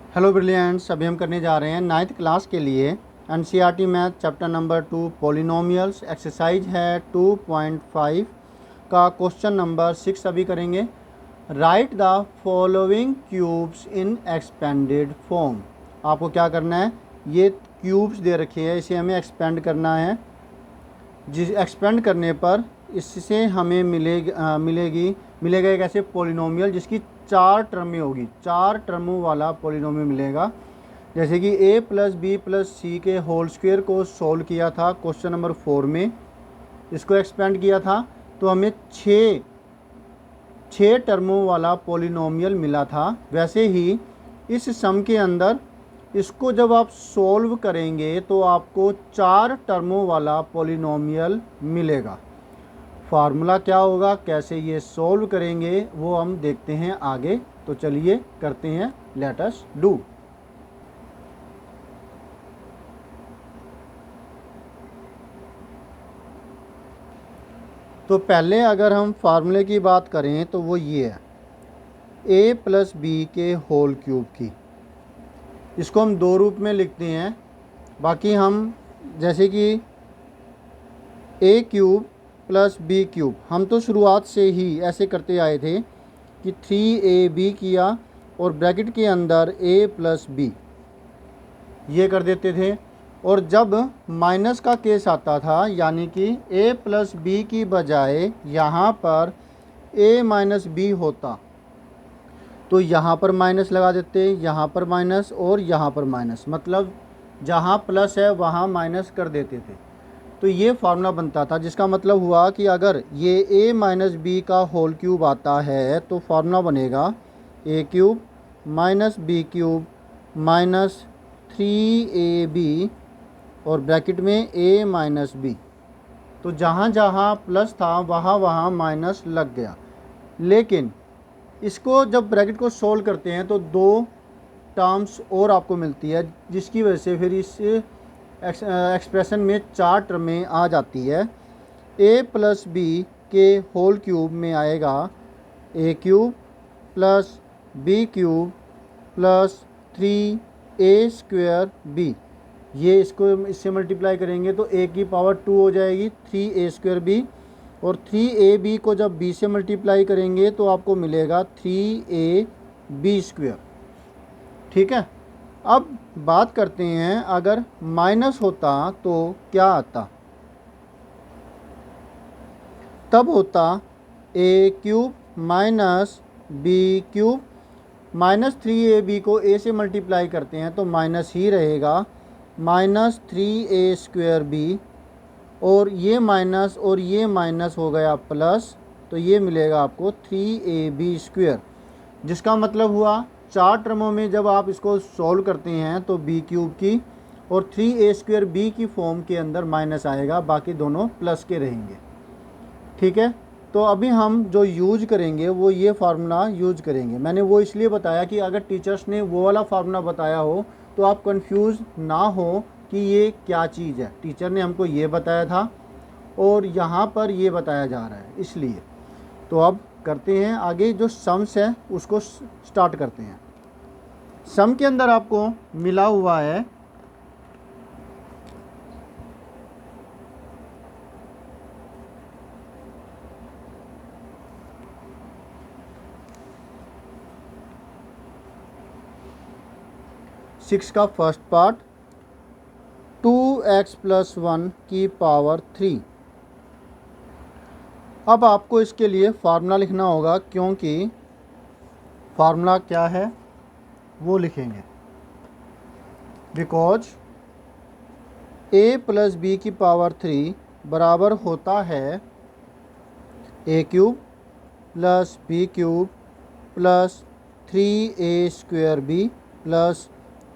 Hello brilliants, अभी हम करने जा रहे हैं 9th क्लास के लिए NCERT math chapter number 2 polynomials. Exercise है 2.5 का क्वेश्चन नंबर 6 अभी करेंगे। Right the following cubes in expanded form. आपको क्या करना है, ये क्यूब्स दे रखे हैं, इसे हमें एक्सपेंड करना है। जिस एक्सपेंड करने पर इससे हमें मिलेगा एक ऐसे पॉलिनोमियल जिसकी 4 टर्में होगी। 4 टर्मों वाला पॉलिनोमियल मिलेगा। जैसे कि a प्लस बी प्लस सी के होल स्क्वायर को सोल्व किया था क्वेश्चन नंबर 4 में, इसको एक्सपेंड किया था तो हमें 6 टर्मों वाला पॉलिनोमियल मिला था। वैसे ही इस सम के अंदर इसको जब आप सोल्व करेंगे तो आपको 4 टर्मों वाला पॉलिनोमियल मिलेगा। फार्मूला क्या होगा, कैसे ये सोल्व करेंगे वो हम देखते हैं आगे। तो चलिए करते हैं, लेट अस डू। तो पहले अगर हम फार्मूले की बात करें तो वो ये है, a प्लस बी के होल क्यूब की। इसको हम दो रूप में लिखते हैं। बाकी हम जैसे कि a cube plus B cube, हम तो शुरुआत से ही ऐसे करते आए थे कि 3ab किया और ब्रैकेट के अंदर a प्लस बी ये कर देते थे। और जब माइनस का केस आता था, यानी कि a प्लस बी की बजाय यहाँ पर a माइनस बी होता, तो यहाँ पर माइनस लगा देते, यहाँ पर माइनस और यहाँ पर माइनस, मतलब जहाँ प्लस है वहाँ माइनस कर देते थे। तो ये फार्मूला बनता था, जिसका मतलब हुआ कि अगर ये a माइनस बी का होल क्यूब आता है तो फार्मूला बनेगा a cube minus B cube minus 3ab और ब्रैकेट में a माइनस बी। तो जहाँ जहाँ प्लस था वहाँ वहाँ माइनस लग गया। लेकिन इसको जब ब्रैकेट को सोल्व करते हैं तो 2 टर्म्स और आपको मिलती है, जिसकी वजह से फिर इस एक्सप्रेशन में 4 टर्में आ जाती है। a प्लस बी के होल क्यूब में आएगा a cube plus B cube plus 3a square b। ये इसको इससे मल्टीप्लाई करेंगे तो a की पावर 2 हो जाएगी 3a स्क्वायर b, और 3ab को जब b से मल्टीप्लाई करेंगे तो आपको मिलेगा 3ab स्क्वायर। ठीक है। अब बात करते हैं, अगर माइनस होता तो क्या आता। तब होता a cube minus B cube, minus 3ab को a से मल्टीप्लाई करते हैं तो माइनस ही रहेगा, माइनस 3a स्क्वायर बी, और ये माइनस और ये माइनस हो गया प्लस, तो ये मिलेगा आपको 3ab स्क्वायर। जिसका मतलब हुआ 4 टर्मों में जब आप इसको सॉल्व करते हैं तो b क्यूब की और 3a स्क्वायर b की फॉर्म के अंदर माइनस आएगा, बाकी दोनों प्लस के रहेंगे। ठीक है। तो अभी हम जो यूज करेंगे वो ये फार्मूला यूज करेंगे। मैंने वो इसलिए बताया कि अगर टीचर्स ने वो वाला फार्मूला बताया हो तो आप कंफ्यूज ना हो कि ये क्या चीज़ है। टीचर ने हमको ये बताया था और यहाँ पर ये बताया जा रहा है, इसलिए। तो अब करते हैं आगे, जो सम्स है उसको स्टार्ट करते हैं। सम के अंदर आपको मिला हुआ है सिक्स का फर्स्ट पार्ट 2x प्लस 1 की पावर 3। अब आपको इसके लिए फार्मूला लिखना होगा, क्योंकि फार्मूला क्या है वो लिखेंगे। बिकॉज a प्लस बी की पावर 3 बराबर होता है a cube plus B cube plus 3a square b plus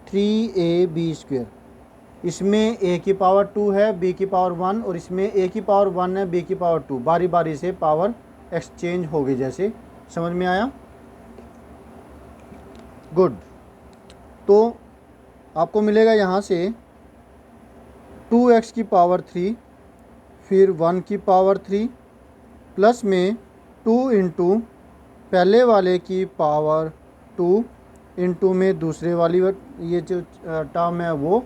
3ab square. इसमें a की पावर 2 है, b की पावर 1, और इसमें a की पावर 1 है, b की पावर 2। बारी बारी से पावर एक्सचेंज होगी, जैसे समझ में आया। गुड। तो आपको मिलेगा यहाँ से 2x की पावर 3, फिर 1 की पावर 3, प्लस में 2 इंटू पहले वाले की पावर 2 इनटू में दूसरे वाली ये जो टर्म है वो,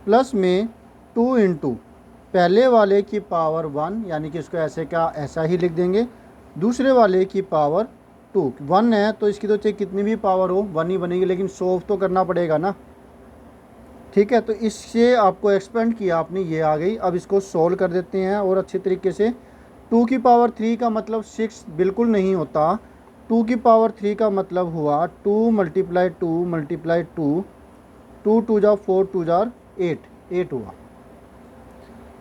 प्लस में 2 इंटू पहले वाले की पावर 1, यानी कि इसको ऐसे का ऐसा ही लिख देंगे, दूसरे वाले की पावर 2। 1 है तो इसकी तो चाहे कितनी भी पावर हो 1 ही बनेगी, लेकिन सोल्व तो करना पड़ेगा ना। ठीक है, तो इससे आपको एक्सपेंड किया आपने, ये आ गई। अब इसको सोल्व कर देते हैं और अच्छे तरीके से। 2 की पावर 3 का मतलब 6 बिल्कुल नहीं होता। 2 की पावर 3 का मतलब हुआ 2 मल्टीप्लाई 2 मल्टीप्लाई 2, 2 2 जा 4, 2 जा 8 हुआ।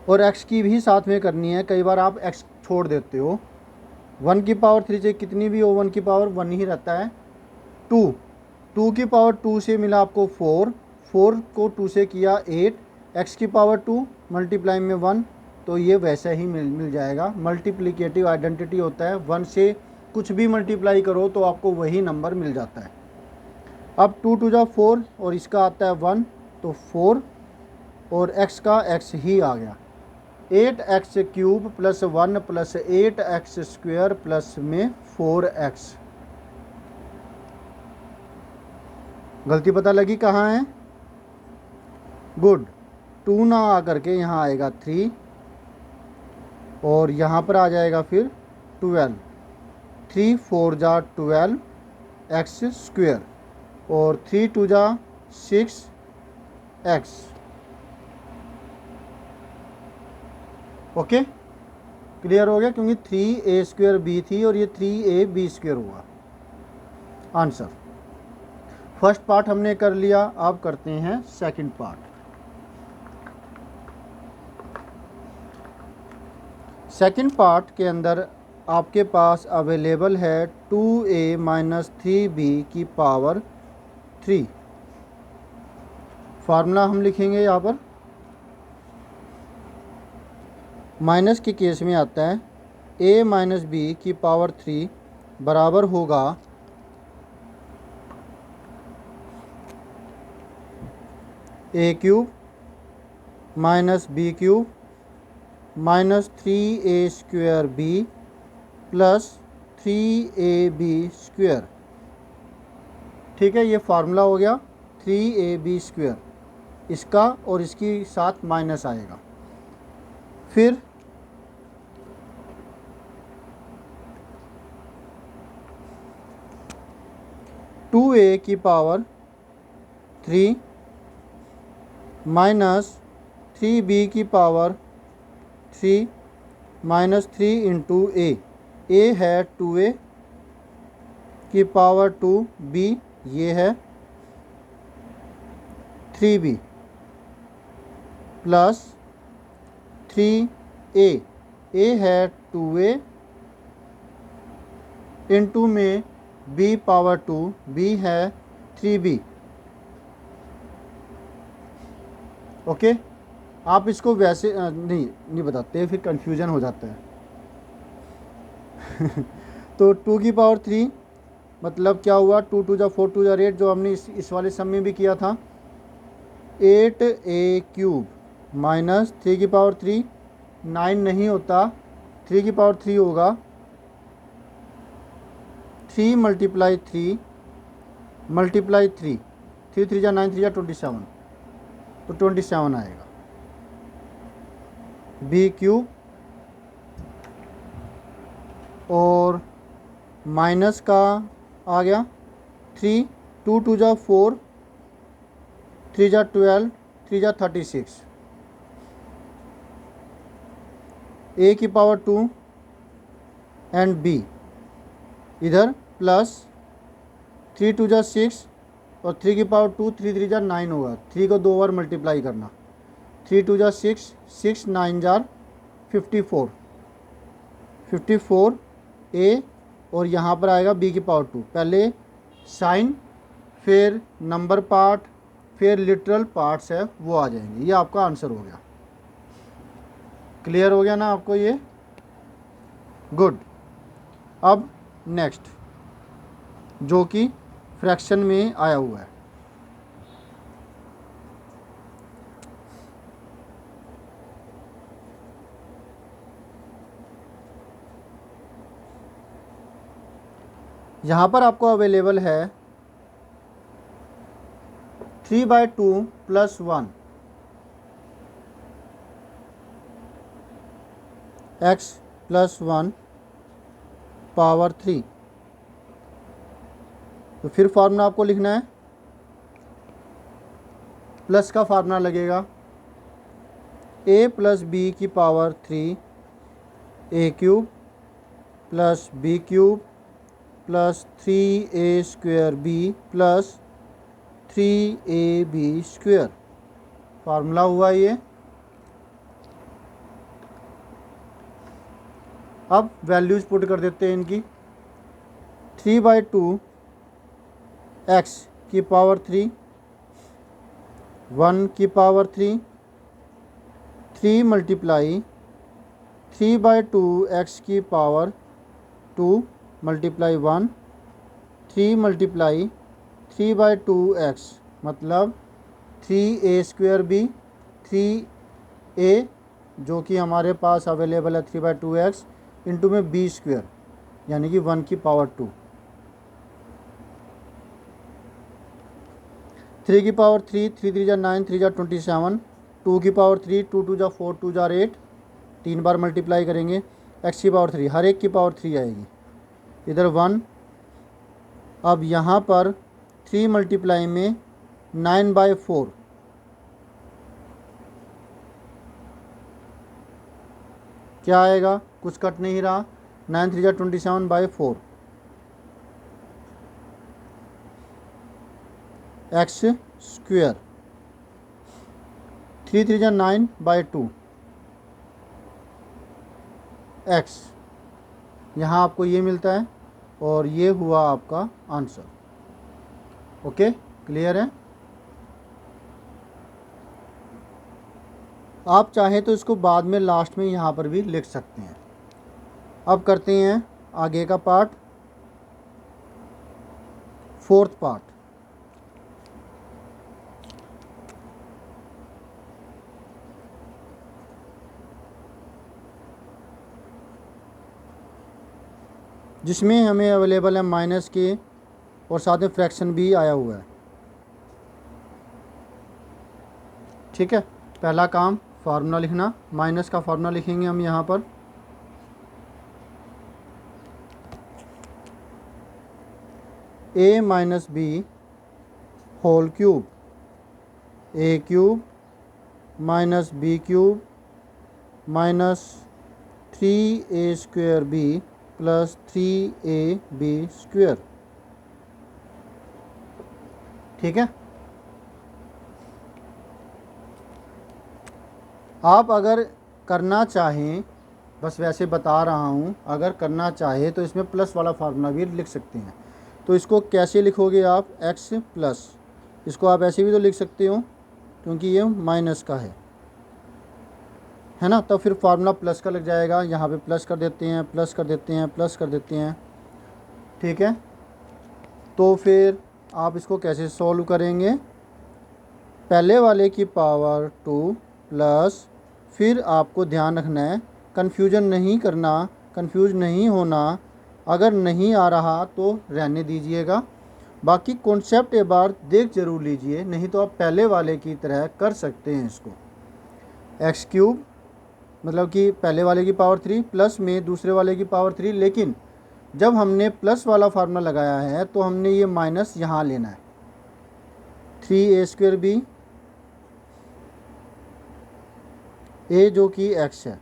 और x की भी साथ में करनी है, कई बार आप x छोड़ देते हो। 1 की पावर 3 से कितनी भी हो 1 की पावर 1 ही रहता है। 2 की पावर 2 से मिला आपको 4 को 2 से किया 8, x की पावर 2 मल्टीप्लाई में 1, तो ये वैसा ही मिल जाएगा। मल्टीप्लिकेटिव आइडेंटिटी होता है, 1 से कुछ भी मल्टीप्लाई करो तो आपको वही नंबर मिल जाता है। अब 2 2 जा 4 और इसका आता है 1, तो 4 और x का x ही आ गया। 8x cube plus 1 plus 8x square plus में 4x। गलती पता लगी कहाँ है? गुड। 2 ना आ करके यहाँ आएगा 3 और यहाँ पर आ जाएगा फिर 12। 3 4 जा 12 एक्स स्क्वायर और 3 2 जा 6 एक्स। ओके, क्लियर हो गया, क्योंकि 3a स्क्वायर b थी और ये 3ab स्क्वायर हुआ आंसर। फर्स्ट पार्ट हमने कर लिया, अब करते हैं सेकंड पार्ट। सेकंड पार्ट के अंदर आपके पास अवेलेबल है 2a माइनस 3b की पावर 3। फार्मूला हम लिखेंगे यहाँ पर, माइनस के केस में आता है a माइनस b की पावर 3 बराबर होगा a cube minus b cube minus 3a square b plus 3ab square. ठीक है, ये फार्मूला हो गया 3ab स्क्वायर, इसका और इसकी साथ माइनस आएगा। फिर टू ए की पावर 3 माइनस 3b की पावर 3 माइनस 3 इंटू ए है 2a की पावर 2, b ये है 3b प्लस 3a, a है 2a इंटू में b पावर 2, b है 3b। ओके, आप इसको वैसे नहीं बताते, फिर कंफ्यूजन हो जाता है। तो 2 की पावर 3 मतलब क्या हुआ, 2 2 जा 4 2 जा 8, जो हमने इस वाले सम में भी किया था। 8a क्यूब माइनस 3 की पावर 3, 9 नहीं होता, 3 की पावर 3 होगा। 3 मल्टीप्लाई 3 मल्टीप्लाई 3, 3 3 जा 9, 3 जा 27, तो 27 आएगा। b क्यूब और माइनस का आ गया 3, 2 2 जा 4, 3 जा 12, 3 जा 36, a की पावर 2 एंड b इधर प्लस 3 2 जा 6 और 3 की पावर 2, 3 3 जा 9 होगा, 3 को 2 बार मल्टीप्लाई करना, 3 2 जा 6, 6 9 जार 54, 54 a और यहाँ पर आएगा b की पावर 2। पहले साइन, फिर नंबर पार्ट, फिर लिटरल पार्ट्स है वो आ जाएंगे। ये आपका आंसर हो गया। क्लियर हो गया ना आपको ये? गुड। अब नेक्स्ट जो कि फ्रैक्शन में आया हुआ है, यहाँ पर आपको अवेलेबल है 3/2 प्लस 1 x प्लस 1 पावर 3। तो फिर फार्मूला आपको लिखना है, प्लस का फार्मूला लगेगा a प्लस बी की power 3 a cube plus B cube plus 3a square B plus 3ab square. Formula हुआ ये। अब वैल्यूज पुट कर देते हैं इनकी। 3/2 x की पावर 3, 1 की पावर 3, 3 मल्टीप्लाई 3/2 x की पावर 2 मल्टीप्लाई 1, 3 मल्टीप्लाई 3/2 x मतलब 3a स्क्वायर बी, 3a जो कि हमारे पास अवेलेबल है 3/2 x इंटू में बी स्क्वायर यानी कि 1 की पावर 2, 3 की पावर 3, 3 3 जा 9, 3 जा 27, 2 की पावर 3, 2 2 जा 4, 2 जा 8, 3 बार मल्टीप्लाई करेंगे, x की पावर 3, हर एक की पावर 3 आएगी, इधर 1। अब यहाँ पर 3 मल्टीप्लाई में 9/4 क्या आएगा, कुछ कट नहीं रहा, 9 3 जा 27/4 x स्क्वेयर, 3 3 जा 9/2 x। यहाँ आपको ये मिलता है और ये हुआ आपका आंसर। ओके, क्लियर है। आप चाहें तो इसको बाद में लास्ट में यहाँ पर भी लिख सकते हैं। अब करते हैं आगे का पार्ट, फोर्थ पार्ट। जिसमें हमें अवेलेबल है माइनस के और साथ में फ्रैक्शन भी आया हुआ है। ठीक है, पहला काम फार्मूला लिखना, माइनस का फार्मूला लिखेंगे हम यहाँ पर। a minus B whole cube, a cube minus B cube minus 3a square B plus 3ab square. ठीक है, आप अगर करना चाहें, बस वैसे बता रहा हूँ, अगर करना चाहे तो इसमें प्लस वाला फार्मूला भी लिख सकते हैं। तो इसको कैसे लिखोगे आप, x प्लस, इसको आप ऐसे भी तो लिख सकते हो क्योंकि ये माइनस का है ना, तो फिर फार्मूला प्लस का लग जाएगा। यहाँ पे प्लस कर देते हैं, प्लस कर देते हैं, प्लस कर देते हैं। ठीक है, तो फिर आप इसको कैसे सॉल्व करेंगे, पहले वाले की पावर 2 प्लस, फिर आपको ध्यान रखना है कन्फ्यूजन नहीं करना, कन्फ्यूज नहीं होना। अगर नहीं आ रहा तो रहने दीजिएगा, बाकी कॉन्सेप्ट एक बार देख जरूर लीजिए, नहीं तो आप पहले वाले की तरह कर सकते हैं इसको। एक्स क्यूब मतलब कि पहले वाले की पावर 3 प्लस में दूसरे वाले की पावर 3, लेकिन जब हमने प्लस वाला फार्मूला लगाया है तो हमने ये माइनस यहाँ लेना है। 3a स्क्वायर बी, a जो कि x है,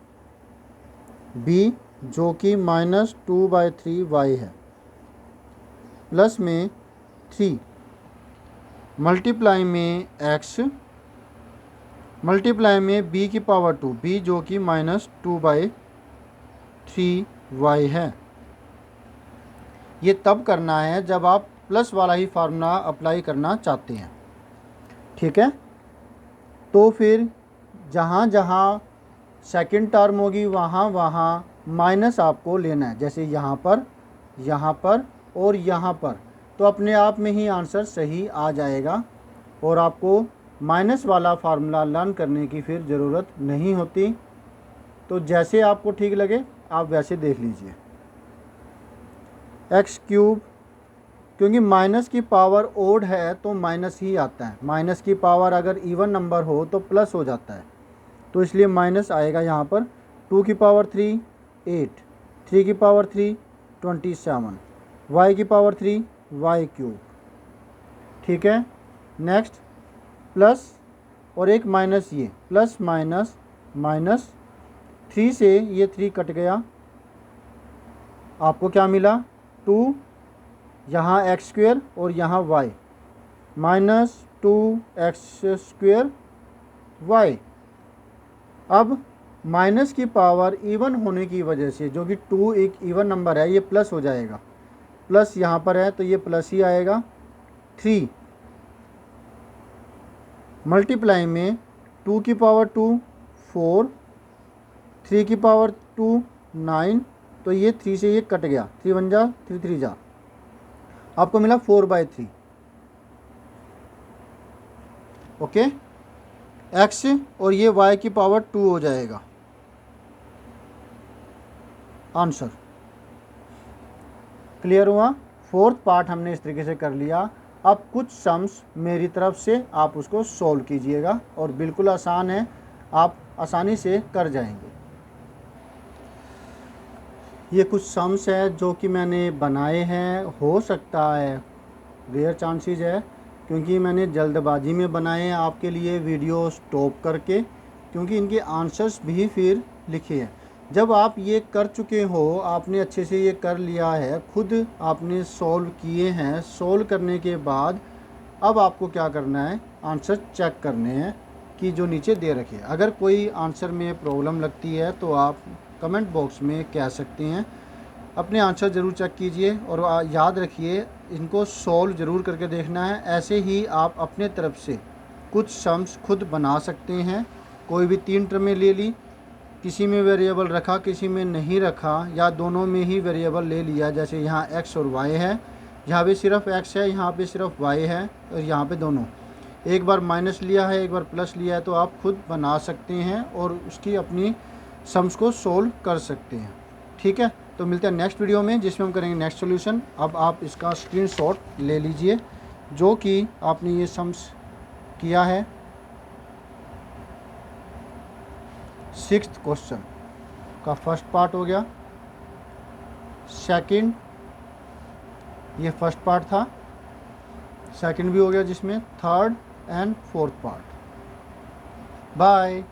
b जो कि माइनस 2/3y है, प्लस में 3 मल्टीप्लाई में x मल्टीप्लाई में b की पावर 2, b जो कि माइनस 2/3y है। ये तब करना है जब आप प्लस वाला ही फार्मूला अप्लाई करना चाहते हैं। ठीक है, तो फिर जहाँ जहाँ सेकंड टर्म होगी वहाँ वहाँ माइनस आपको लेना है, जैसे यहाँ पर और यहाँ पर, तो अपने आप में ही आंसर सही आ जाएगा और आपको माइनस वाला फार्मूला लर्न करने की फिर ज़रूरत नहीं होती। तो जैसे आपको ठीक लगे आप वैसे देख लीजिए। एक्स क्यूब क्योंकि माइनस की पावर ओड है तो माइनस ही आता है, माइनस की पावर अगर इवन नंबर हो तो प्लस हो जाता है, तो इसलिए माइनस आएगा यहाँ पर। 2 की पावर 3 8, 3 की पावर 3 27, y की पावर 3 y क्यूब। ठीक है, नेक्स्ट प्लस और एक माइनस, ये प्लस माइनस माइनस 3 से ये 3 कट गया, आपको क्या मिला 2, यहाँ एक्स स्क्वेयर और यहाँ y, माइनस 2x² y। अब माइनस की पावर इवन होने की वजह से, जो कि 2 एक इवन नंबर है, ये प्लस हो जाएगा, प्लस यहाँ पर है तो ये प्लस ही आएगा। 3 मल्टीप्लाई में 2 की पावर 2 4, 3 की पावर 2 9, तो ये 3 से ये कट गया, 3 1 जा 3 3 जा, आपको मिला 4/3। ओके, x और ये y की पावर 2 हो जाएगा आंसर। क्लियर हुआ? फोर्थ पार्ट हमने इस तरीके से कर लिया। अब कुछ सम्स मेरी तरफ से आप उसको सॉल्व कीजिएगा और बिल्कुल आसान है, आप आसानी से कर जाएंगे। ये कुछ सम्स है जो कि मैंने बनाए हैं, हो सकता है रेयर चांसेस है क्योंकि मैंने जल्दबाजी में बनाए हैं आपके लिए वीडियो स्टॉप करके, क्योंकि इनके आंसर्स भी फिर लिखे हैं। जब आप ये कर चुके हो, आपने अच्छे से ये कर लिया है, खुद आपने सॉल्व किए हैं, सॉल्व करने के बाद अब आपको क्या करना है, आंसर चेक करने हैं कि जो नीचे दे रखे। अगर कोई आंसर में प्रॉब्लम लगती है तो आप कमेंट बॉक्स में कह सकते हैं, अपने आंसर ज़रूर चेक कीजिए और याद रखिए इनको सॉल्व ज़रूर करके देखना है। ऐसे ही आप अपने तरफ से कुछ सम्स खुद बना सकते हैं। कोई भी 3 टर्में ले ली, किसी में वेरिएबल रखा किसी में नहीं रखा, या दोनों में ही वेरिएबल ले लिया, जैसे यहाँ x और y है, यहाँ पे सिर्फ x है, यहाँ पे सिर्फ y है, और यहाँ पे दोनों, एक बार माइनस लिया है एक बार प्लस लिया है, तो आप खुद बना सकते हैं और उसकी अपनी सम्स को सोल्व कर सकते हैं। ठीक है, तो मिलते हैं नेक्स्ट वीडियो में जिसमें हम करेंगे नेक्स्ट सॉल्यूशन। अब आप इसका स्क्रीनशॉट ले लीजिए जो कि आपने ये सम्स किया है। 6th क्वेश्चन का फर्स्ट पार्ट हो गया, सेकंड ये फर्स्ट पार्ट था, सेकंड भी हो गया जिसमें third and fourth part. Bye.